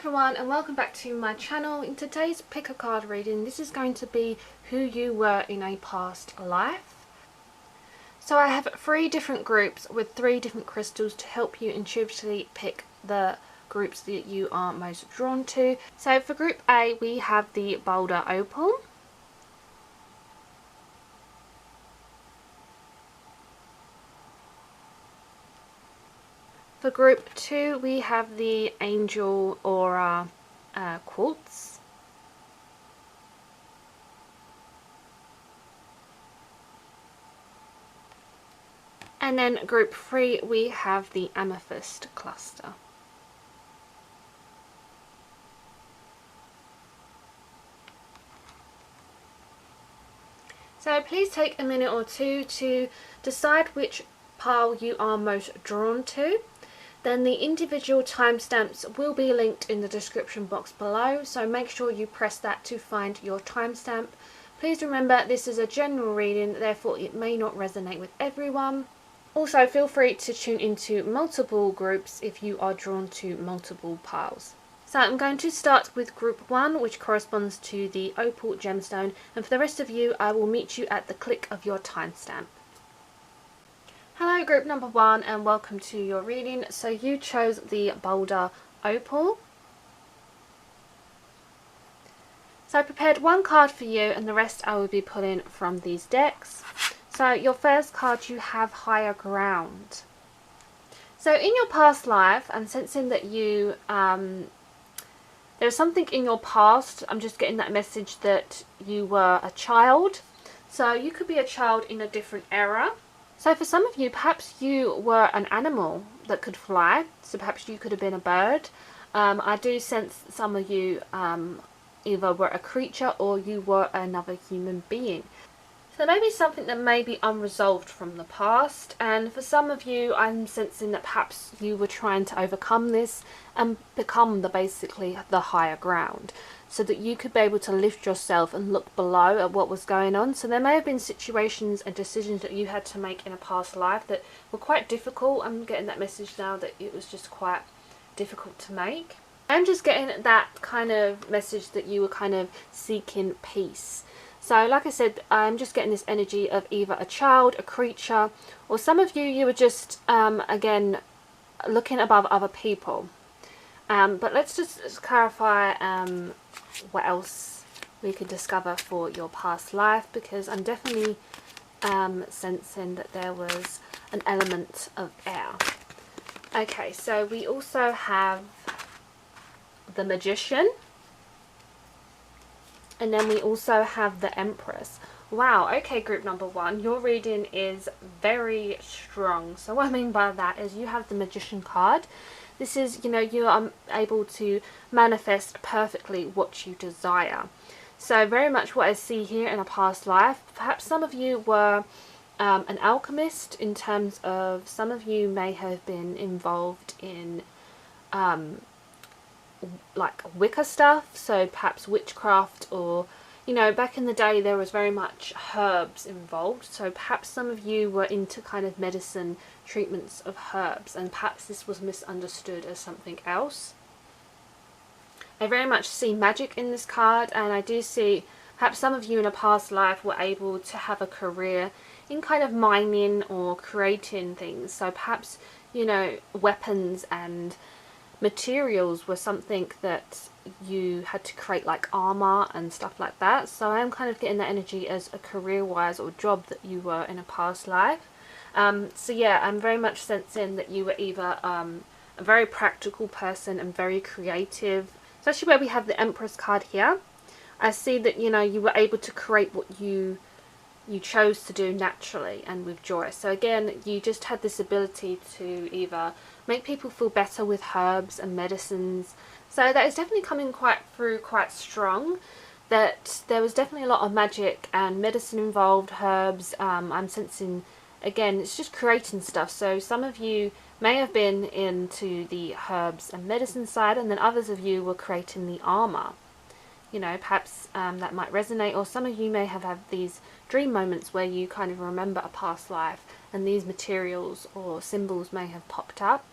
everyone, and welcome back to my channel. In today's pick a card reading, this is going to be who you were in a past life. So I have 3 different groups with 3 different crystals to help you intuitively pick the groups that you are most drawn to. So for group A, we have the Boulder Opal. For group 2, we have the Angel Aura Quartz. And then group 3, we have the Amethyst Cluster. So please take a minute or two to decide which pile you are most drawn to. Then the individual timestamps will be linked in the description box below, so make sure you press that to find your timestamp. Please remember this is a general reading, therefore it may not resonate with everyone. Also feel free to tune into multiple groups if you are drawn to multiple piles. So I'm going to start with group 1, which corresponds to the Opal gemstone, and for the rest of you I will meet you at the click of your timestamp. Hello group number 1 and welcome to your reading. So you chose the Boulder Opal. So I prepared 1 card for you and the rest I will be pulling from these decks. So your first card, you have Higher Ground. So in your past life, I'm sensing that you, there's something in your past. I'm just getting that message that you were a child. So you could be a child in a different era. So for some of you, perhaps you were an animal that could fly. So perhaps you could have been a bird. I do sense some of you either were a creature or you were another human being. So maybe something that may be unresolved from the past, and for some of you I'm sensing that perhaps you were trying to overcome this and become basically the higher ground, so that you could be able to lift yourself and look below at what was going on. So there may have been situations and decisions that you had to make in a past life that were quite difficult. I'm getting that message now that it was just quite difficult to make. I'm just getting that kind of message that you were kind of seeking peace. So like I said, I'm just getting this energy of either a child, a creature, or some of you were just, again, looking above other people. But let's just clarify what else we could discover for your past life, because I'm definitely sensing that there was an element of air. Okay, so we also have the Magician. And then we also have the Empress. Wow, okay group number 1, your reading is very strong. So what I mean by that is you have the Magician card. This is, you are able to manifest perfectly what you desire. So very much what I see here in a past life. Perhaps some of you were an alchemist, in terms of some of you may have been involved in like Wicca stuff, so perhaps witchcraft, or back in the day there was very much herbs involved, so perhaps some of you were into kind of medicine treatments of herbs, and perhaps this was misunderstood as something else. I very much see magic in this card, and I do see perhaps some of you in a past life were able to have a career in kind of mining or creating things, so perhaps weapons and materials were something that you had to create, like armor and stuff like that. So I am kind of getting that energy as a career wise or job that you were in a past life. So yeah, I'm very much sensing that you were either a very practical person and very creative, especially where we have the Empress card here. I see that you were able to create what you chose to do naturally and with joy. So again, you just had this ability to either make people feel better with herbs and medicines. So that is definitely coming through quite strong, that there was definitely a lot of magic and medicine involved, herbs. I'm sensing, again, it's just creating stuff. So some of you may have been into the herbs and medicine side, and then others of you were creating the armor. Perhaps that might resonate, or some of you may have had these dream moments where you kind of remember a past life and these materials or symbols may have popped up.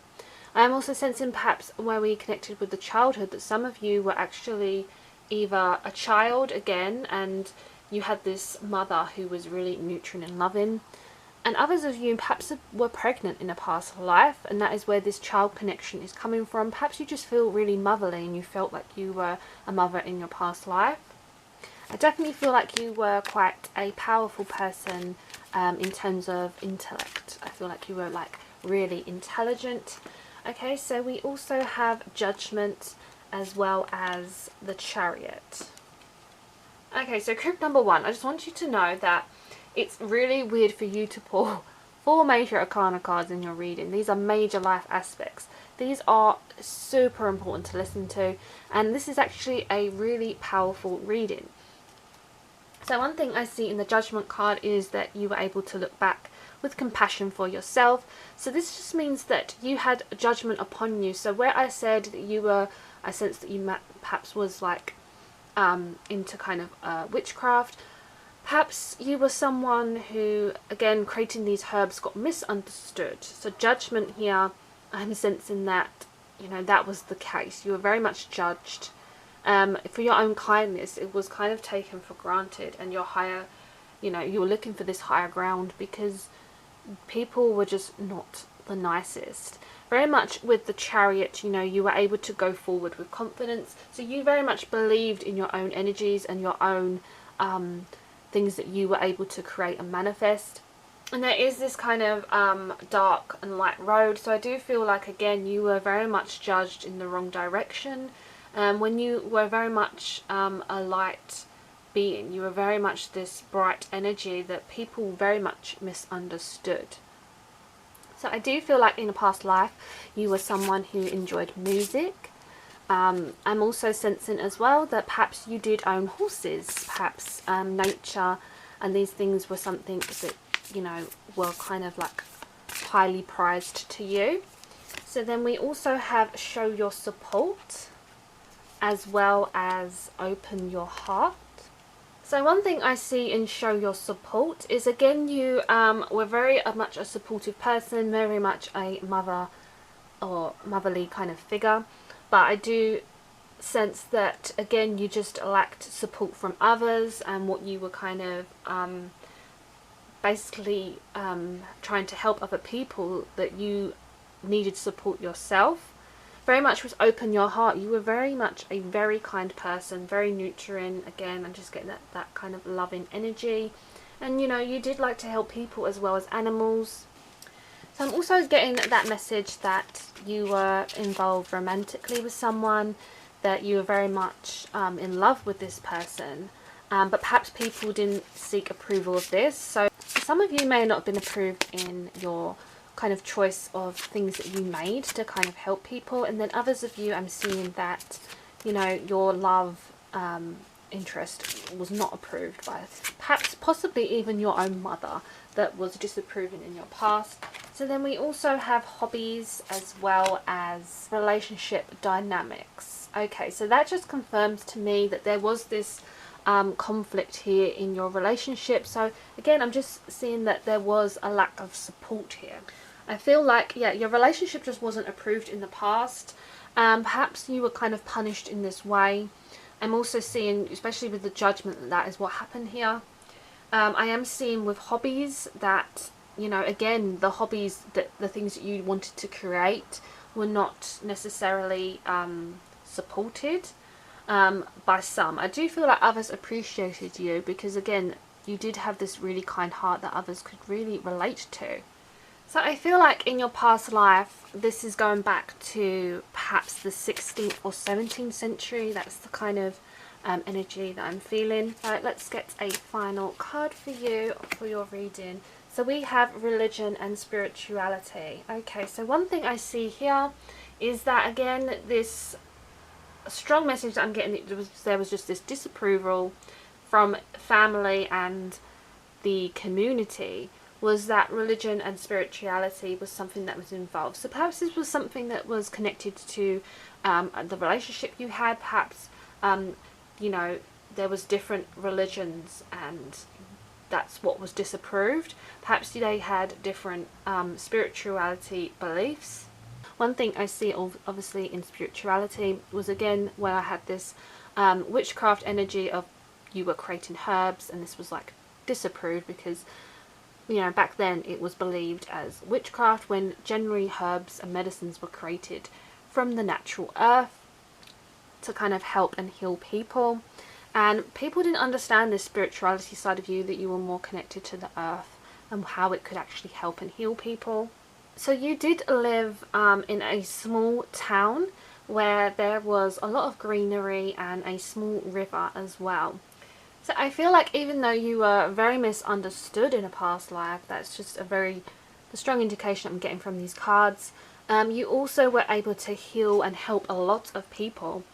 I'm also sensing perhaps where we connected with the childhood, that some of you were actually either a child again and you had this mother who was really nurturing and loving, and others of you perhaps were pregnant in a past life, and that is where this child connection is coming from. Perhaps you just feel really motherly and you felt like you were a mother in your past life. I definitely feel like you were quite a powerful person in terms of intellect. I feel like you were like really intelligent. Okay, so we also have Judgment as well as the Chariot. Okay, so group number 1, I just want you to know that it's really weird for you to pull 4 major arcana cards in your reading. These are major life aspects. These are super important to listen to, and this is actually a really powerful reading. So one thing I see in the Judgment card is that you were able to look back with compassion for yourself. So this just means that you had judgment upon you. So where I said that you were, I sensed that you perhaps was like into kind of witchcraft. Perhaps you were someone who, again, creating these herbs got misunderstood. So Judgment here, I'm sensing that, you know, that was the case. You were very much judged. For your own kindness, it was kind of taken for granted, and your higher, you know, you were looking for this higher ground because people were just not the nicest. Very much with the Chariot, you know, you were able to go forward with confidence. So you very much believed in your own energies and your own things that you were able to create and manifest. And there is this kind of dark and light road. So I do feel like, again, you were very much judged in the wrong direction. When you were very much a light being, you were very much this bright energy that people very much misunderstood. So I do feel like in a past life you were someone who enjoyed music. I'm also sensing as well that perhaps you did own horses, perhaps nature, and these things were something that, you know, were kind of like highly prized to you. So then we also have Show Your Support, as well as Open Your Heart. So one thing I see in Show Your Support is, again, you were very much a supportive person, very much a mother or motherly kind of figure. But I do sense that, again, you just lacked support from others, and what you were kind of basically trying to help other people, that you needed support yourself. Very much was Open Your Heart. You were very much a very kind person, very nurturing. Again, I'm just getting that kind of loving energy. And, you know, you did like to help people as well as animals. So I'm also getting that message that you were involved romantically with someone, that you were very much in love with this person. But perhaps people didn't seek approval of this. So some of you may not have been approved in your kind of choice of things that you made to kind of help people, and then others of you, I'm seeing that, you know, your love interest was not approved by perhaps possibly even your own mother, that was disapproving in your past. So then we also have hobbies as well as relationship dynamics. Okay, so that just confirms to me that there was this conflict here in your relationship. So again, I'm just seeing that there was a lack of support here. I feel like, yeah, your relationship just wasn't approved in the past. Perhaps you were kind of punished in this way. I'm also seeing, especially with the Judgment, that is what happened here. I am seeing with hobbies that, you know, again, the hobbies, that the things that you wanted to create were not necessarily supported by some. I do feel like others appreciated you because, again, you did have this really kind heart that others could really relate to. So I feel like in your past life, this is going back to perhaps the 16th or 17th century. That's the kind of energy that I'm feeling. Right, let's get a final card for you for your reading. So we have Religion and Spirituality. Okay, so one thing I see here is that, again, this strong message that I'm getting, there was just this disapproval from family and the community, was that religion and spirituality was something that was involved. So perhaps this was something that was connected to the relationship you had. Perhaps, you know, there was different religions and that's what was disapproved. Perhaps they had different spirituality beliefs. One thing I see obviously in spirituality was again where I had this witchcraft energy of you were creating herbs, and this was like disapproved because, you know, back then it was believed as witchcraft when generally herbs and medicines were created from the natural earth to kind of help and heal people. And people didn't understand this spirituality side of you, that you were more connected to the earth and how it could actually help and heal people. So you did live in a small town where there was a lot of greenery and a small river as well. So I feel like even though you were very misunderstood in a past life, that's just the strong indication I'm getting from these cards. You also were able to heal and help a lot of people.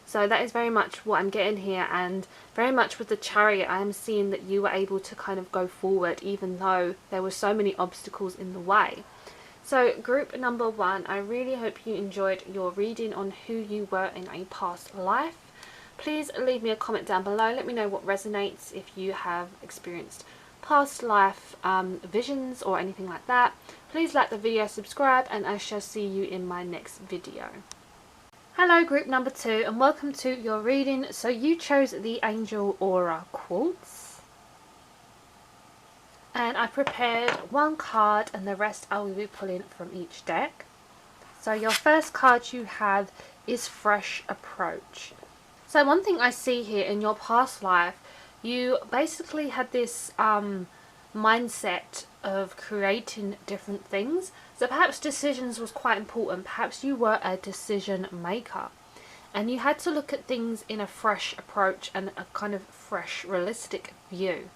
So that is very much what I'm getting here, and very much with the Chariot I am seeing that you were able to kind of go forward even though there were so many obstacles in the way. So group number 1, I really hope you enjoyed your reading on who you were in a past life. Please leave me a comment down below, let me know what resonates, if you have experienced past life visions or anything like that. Please like the video, subscribe, and I shall see you in my next video. Hello group number 2, and welcome to your reading. So you chose the Angel Aura Quartz, and I prepared one card and the rest I will be pulling from each deck. So your first card you have is Fresh Approach. So one thing I see here, in your past life you basically had this mindset of creating different things. So perhaps decisions was quite important. Perhaps you were a decision maker and you had to look at things in a fresh approach and a kind of fresh, realistic view.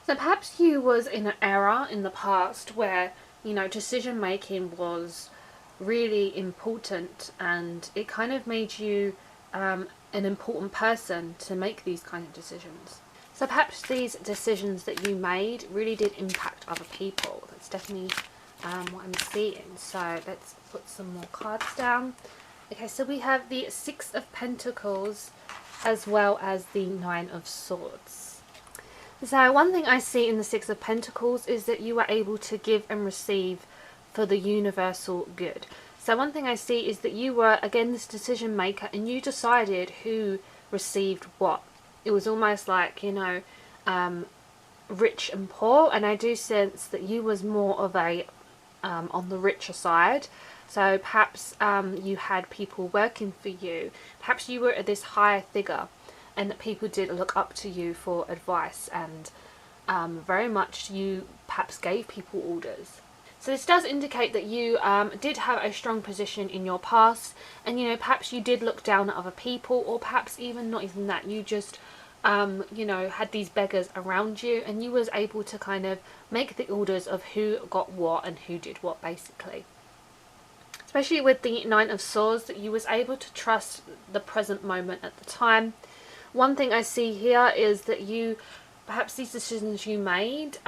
So perhaps you was in an era in the past where, you know, decision making was really important, and it kind of made you an important person to make these kind of decisions. So perhaps these decisions that you made really did impact other people. That's definitely what I'm seeing. So let's put some more cards down. Okay, so we have the Six of Pentacles as well as the Nine of Swords. So one thing I see in the Six of Pentacles is that you were able to give and receive for the universal good. So one thing I see is that you were, again, this decision maker, and you decided who received what. It was almost like, you know, rich and poor, and I do sense that you was more of a on the richer side. So perhaps you had people working for you, perhaps you were this higher figure, and that people did look up to you for advice, and very much you perhaps gave people orders. So this does indicate that you did have a strong position in your past, and, you know, perhaps you did look down at other people, or perhaps even not even that, you just you know, had these beggars around you, and you was able to kind of make the orders of who got what and who did what, basically. Especially with the Nine of Swords, that you was able to trust the present moment at the time. One thing I see here is that you, perhaps these decisions you made,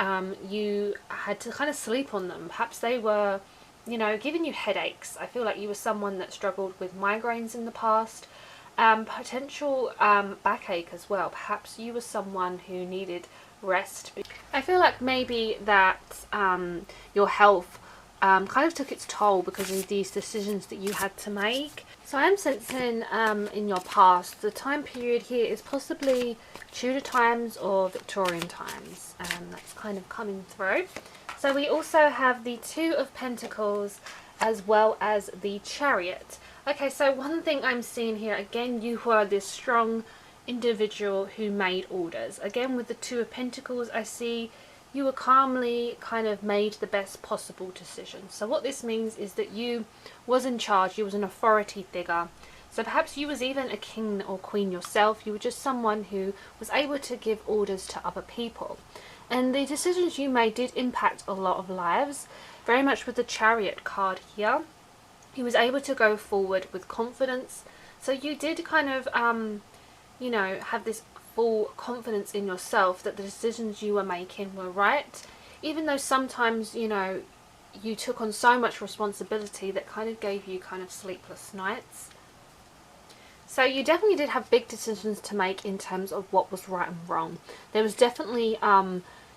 you had to kind of sleep on them. Perhaps they were, you know, giving you headaches. I feel like you were someone that struggled with migraines in the past. Potential backache as well. Perhaps you were someone who needed rest. I feel like maybe that your health kind of took its toll because of these decisions that you had to make. So I am sensing in your past, the time period here is possibly Tudor times or Victorian times. That's kind of coming through. So we also have the Two of Pentacles as well as the Chariot. Okay, so one thing I'm seeing here, again, you were this strong individual who made orders. Again, with the Two of Pentacles, I see you were calmly kind of made the best possible decision. So what this means is that you was in charge, you was an authority figure. So perhaps you was even a king or queen yourself. You were just someone who was able to give orders to other people. And the decisions you made did impact a lot of lives, very much with the Chariot card here. He was able to go forward with confidence. So you did kind of, you know, have this full confidence in yourself that the decisions you were making were right. Even though sometimes, you know, you took on so much responsibility that kind of gave you kind of sleepless nights. So you definitely did have big decisions to make in terms of what was right and wrong. There was definitely,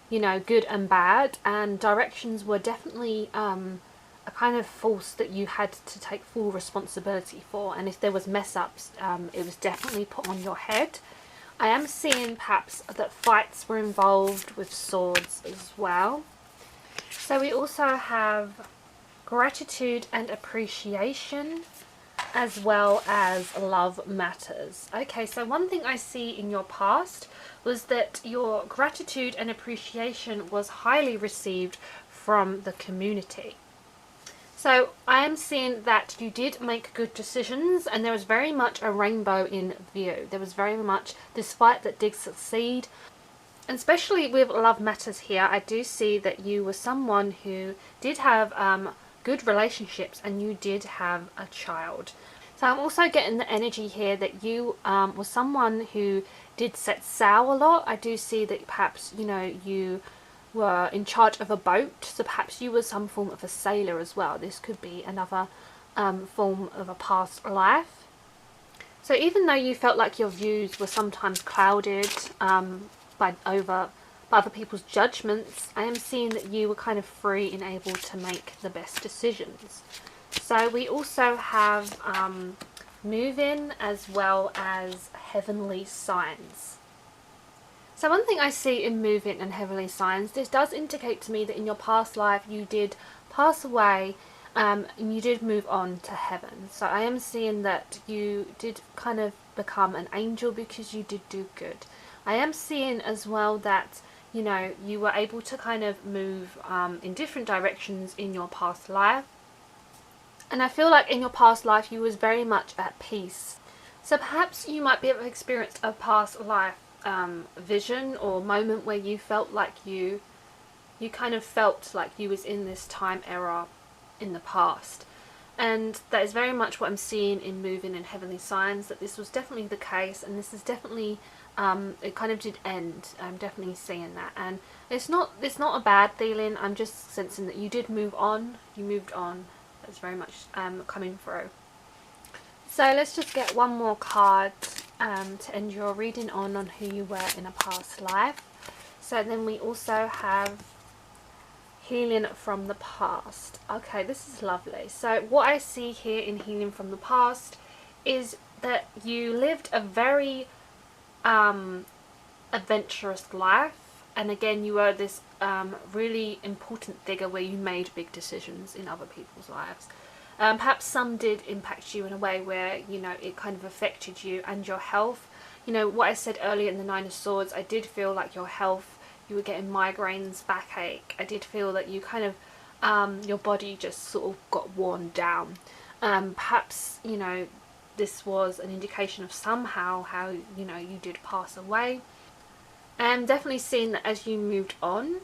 you know, good and bad, and directions were definitely a kind of force that you had to take full responsibility for, and if there was mess ups, it was definitely put on your head. I am seeing perhaps that fights were involved with swords as well. So we also have gratitude and appreciation, as well as love matters. Okay, so one thing I see in your past was that your gratitude and appreciation was highly received from the community. So I am seeing that you did make good decisions, and there was very much a rainbow in view. There was very much this fight that did succeed. And especially with love matters here, I do see that you were someone who did have good relationships, and you did have a child. So I'm also getting the energy here that you were someone who did set sail a lot. I do see that perhaps, you know, you were in charge of a boat, so perhaps you were some form of a sailor as well. This could be another form of a past life. So even though you felt like your views were sometimes clouded by other people's judgments, I am seeing that you were kind of free and able to make the best decisions. So we also have move-in as well as heavenly signs. So one thing I see in move-in and heavenly signs, this does indicate to me that in your past life you did pass away and you did move on to heaven. So I am seeing that you did kind of become an angel because you did do good. I am seeing as well that, you know, you were able to kind of move in different directions in your past life. And I feel like in your past life you was very much at peace. So perhaps you might be able to experience a past life vision or moment where you felt like you kind of felt like you was in this time era in the past. And that is very much what I'm seeing in moving in heavenly signs, that this was definitely the case, and this is definitely it kind of did end. I'm definitely seeing that, and it's not a bad feeling. I'm just sensing that you did move on. You moved on. That's very much coming through. So let's just get one more card to end your reading on who you were in a past life. So then we also have healing from the past. Okay, this is lovely. So what I see here in healing from the past is that you lived a very adventurous life, and again you were this really important figure where you made big decisions in other people's lives. Perhaps some did impact you in a way where, you know, it kind of affected you and your health. You know, what I said earlier in the Nine of Swords, I did feel like your health, you were getting migraines, backache. I did feel that you kind of, your body just sort of got worn down. Perhaps, you know, this was an indication of somehow how, you know, you did pass away. I'm definitely seeing that as you moved on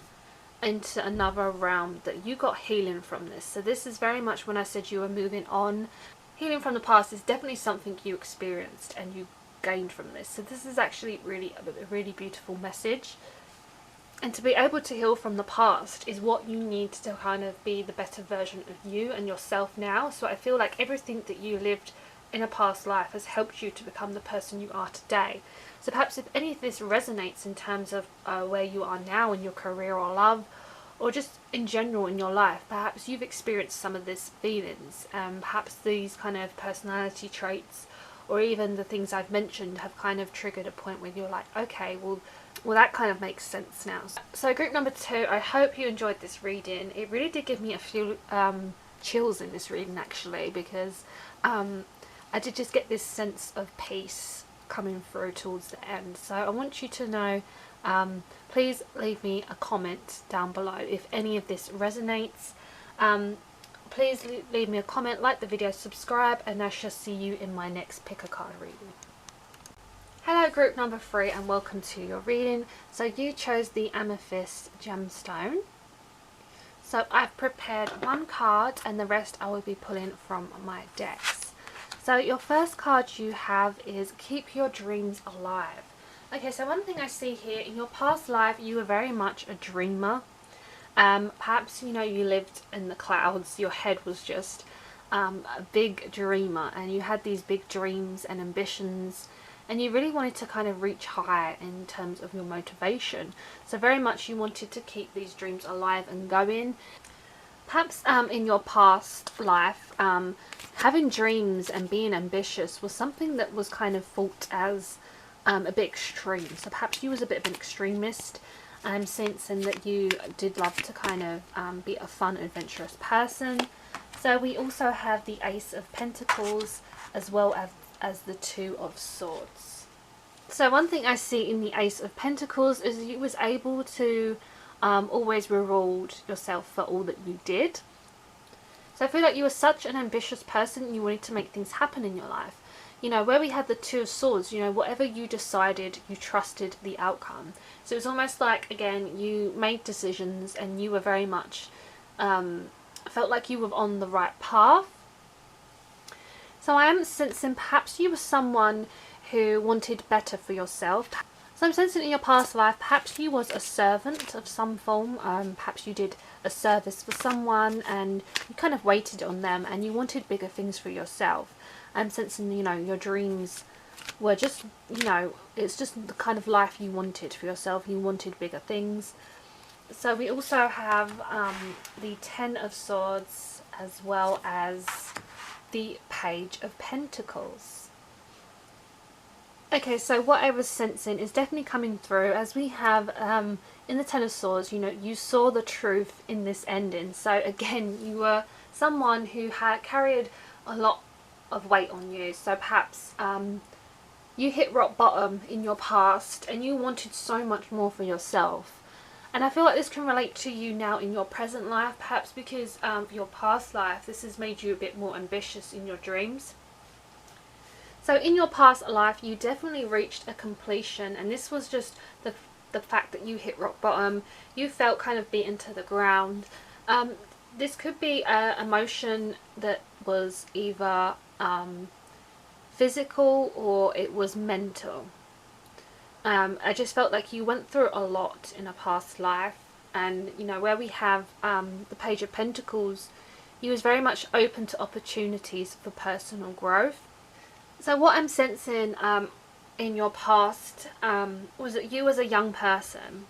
into another realm that you got healing from this. So this is very much when I said you were moving on. Healing from the past is definitely something you experienced and you gained from this. So this is actually a really beautiful message. And to be able to heal from the past is what you need to kind of be the better version of you and yourself now. So I feel like everything that you lived in a past life has helped you to become the person you are today. So perhaps if any of this resonates in terms of where you are now in your career or love, or just in general in your life, perhaps you've experienced some of these feelings. Perhaps these kind of personality traits, or even the things I've mentioned, have kind of triggered a point where you're like, okay, well that kind of makes sense now. So group number 2, I hope you enjoyed this reading. It really did give me a few chills in this reading actually, because I did just get this sense of peace coming through towards the end. So I want you to know, please leave me a comment down below if any of this resonates. Please leave me a comment, like the video, subscribe, and I shall see you in my next pick a card reading. Hello group number 3 and welcome to your reading. So you chose the Amethyst gemstone. So I've prepared one card and the rest I will be pulling from my decks. So your first card you have is Keep Your Dreams Alive. Okay, so one thing I see here, in your past life you were very much a dreamer. Perhaps, you know, you lived in the clouds, your head was just a big dreamer, and you had these big dreams and ambitions, and you really wanted to kind of reach higher in terms of your motivation. So very much you wanted to keep these dreams alive and going. Perhaps in your past life, having dreams and being ambitious was something that was kind of thought as a bit extreme. So perhaps you was a bit of an extremist, sensing that you did love to kind of be a fun, adventurous person. So we also have the Ace of Pentacles as well as the Two of Swords. So one thing I see in the Ace of Pentacles is you was able to always reward yourself for all that you did. So I feel like you were such an ambitious person, you wanted to make things happen in your life. You know, where we had the Two of Swords, you know, whatever you decided, you trusted the outcome. So it was almost like, again, you made decisions and you were very much, felt like you were on the right path. So I am sensing perhaps you were someone who wanted better for yourself. So I'm sensing in your past life, perhaps you was a servant of some form. Perhaps you did a service for someone and you kind of waited on them and you wanted bigger things for yourself. I'm sensing, you know, your dreams were just, you know, it's just the kind of life you wanted for yourself. You wanted bigger things. So we also have the Ten of Swords as well as the Page of Pentacles. Okay, so what I was sensing is definitely coming through as we have in the Ten of Swords, you know, you saw the truth in this ending. So again, you were someone who had carried a lot of weight on you. So perhaps you hit rock bottom in your past and you wanted so much more for yourself. And I feel like this can relate to you now in your present life, perhaps because your past life, this has made you a bit more ambitious in your dreams. So in your past life, you definitely reached a completion, and this was just the fact that you hit rock bottom. You felt kind of beaten to the ground. This could be an emotion that was either physical or it was mental. I just felt like you went through a lot in a past life, and you know, where we have the Page of Pentacles, you was very much open to opportunities for personal growth. So what I'm sensing in your past was that you was a young person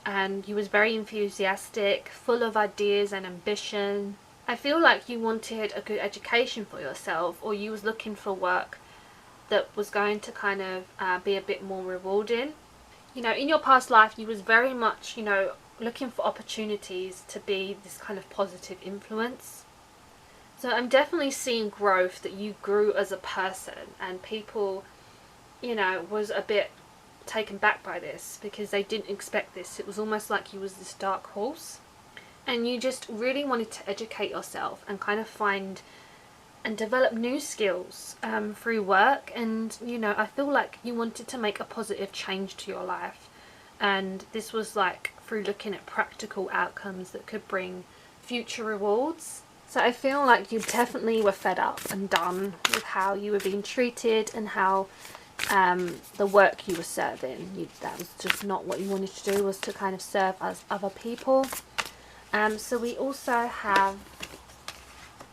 and you was very enthusiastic, full of ideas and ambition. I feel like you wanted a good education for yourself, or you was looking for work that was going to kind of be a bit more rewarding. You know, in your past life you was very much, you know, looking for opportunities to be this kind of positive influence. So I'm definitely seeing growth, that you grew as a person, and people, you know, was a bit taken back by this because they didn't expect this. It was almost like you was this dark horse and you just really wanted to educate yourself and kind of find and develop new skills through work. And you know, I feel like you wanted to make a positive change to your life, and this was like through looking at practical outcomes that could bring future rewards. So I feel like you definitely were fed up and done with how you were being treated and how the work you were serving, that was just not what you wanted to do, was to kind of serve as other people. So we also have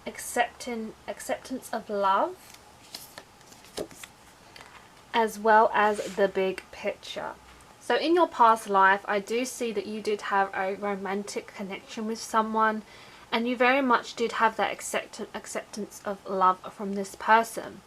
acceptance of love, as well as the Big Picture. So in your past life, I do see that you did have a romantic connection with someone, and you very much did have that acceptance of love from this person.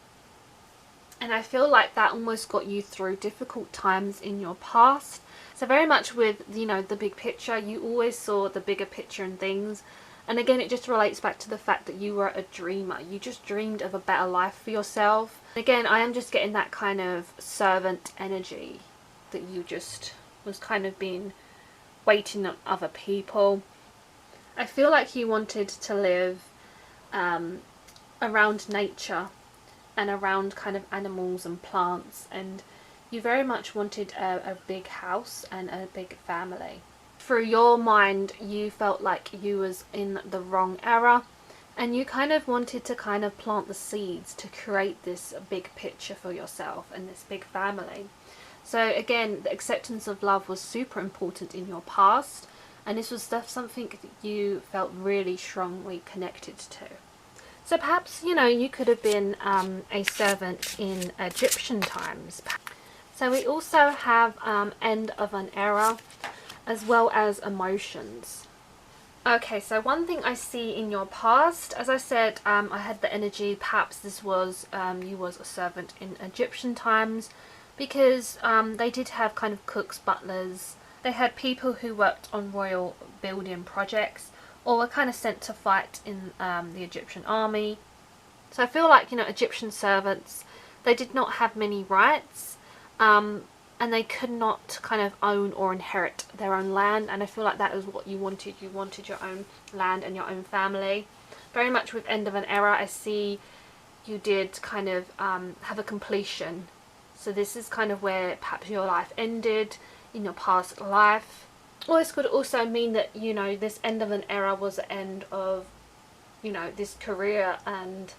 And I feel like that almost got you through difficult times in your past. So very much with, you know, the big picture, you always saw the bigger picture in things. And again, it just relates back to the fact that you were a dreamer. You just dreamed of a better life for yourself. Again, I am just getting that kind of servant energy, that you just was kind of being waiting on other people. I feel like you wanted to live around nature and around kind of animals and plants, and you very much wanted a big house and a big family. Through your mind, you felt like you was in the wrong era, and you kind of wanted to kind of plant the seeds to create this big picture for yourself and this big family. So again, the acceptance of love was super important in your past, and this was something that you felt really strongly connected to. So perhaps, you know, you could have been a servant in Egyptian times. So we also have end of an era, as well as emotions. Okay, so one thing I see in your past, as I said, I had the energy, perhaps this was, you was a servant in Egyptian times, because they did have kind of cooks, butlers, they had people who worked on royal building projects, or were kind of sent to fight in the Egyptian army. So I feel like, you know, Egyptian servants, they did not have many rights, and they could not kind of own or inherit their own land, and I feel like that is what you wanted. You wanted your own land and your own family. Very much with End of an Era, I see you did kind of have a completion. So this is kind of where perhaps your life ended in your past life. Or this could also mean that, you know, this end of an era was the end of, you know, this career and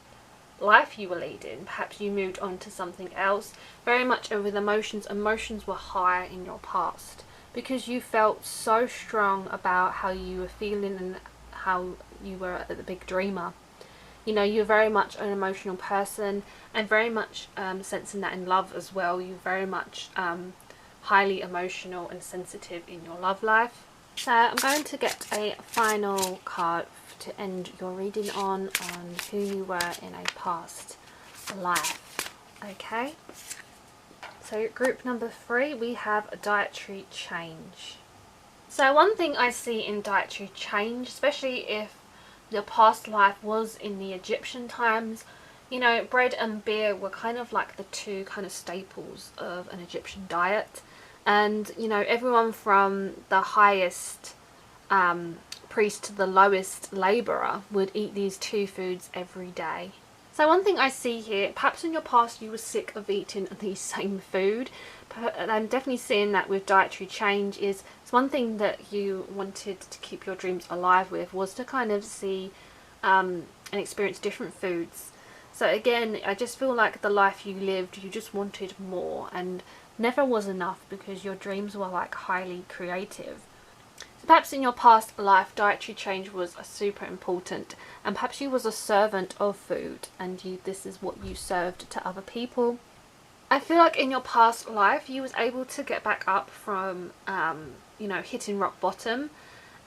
life you were leading. Perhaps you moved on to something else. Very much with emotions. Emotions were high in your past because you felt so strong about how you were feeling and how you were the big dreamer. You know, you're very much an emotional person, and very much sensing that in love as well. You're very much highly emotional and sensitive in your love life. So I'm going to get a final card to end your reading on who you were in a past life. Okay, so group number 3, we have a dietary change. So one thing I see in dietary change, especially if your past life was in the Egyptian times, you know, bread and beer were kind of like the two kind of staples of an Egyptian diet. And, you know, everyone from the highest priest to the lowest labourer would eat these two foods every day. So one thing I see here, perhaps in your past you were sick of eating the same food. I'm definitely seeing that with dietary change. Is it's one thing that you wanted to keep your dreams alive with, was to kind of see and experience different foods. So again, I just feel like the life you lived, you just wanted more, and never was enough because your dreams were like highly creative. So perhaps in your past life, dietary change was super important, and perhaps you was a servant of food, and this is what you served to other people. I feel like in your past life, you was able to get back up from, you know, hitting rock bottom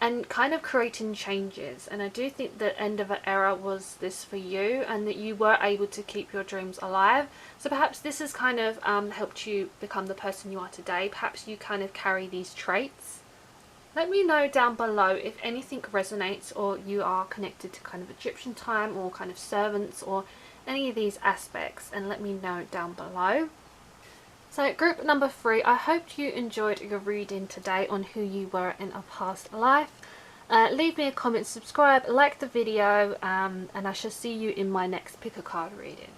and kind of creating changes. And I do think the end of an era was this for you, and that you were able to keep your dreams alive. So perhaps this has kind of helped you become the person you are today. Perhaps you kind of carry these traits. Let me know down below if anything resonates, or you are connected to kind of Egyptian time or kind of servants or any of these aspects, and let me know down below. So group number 3, I hope you enjoyed your reading today on who you were in a past life. Leave me a comment, subscribe, like the video, and I shall see you in my next pick a card reading.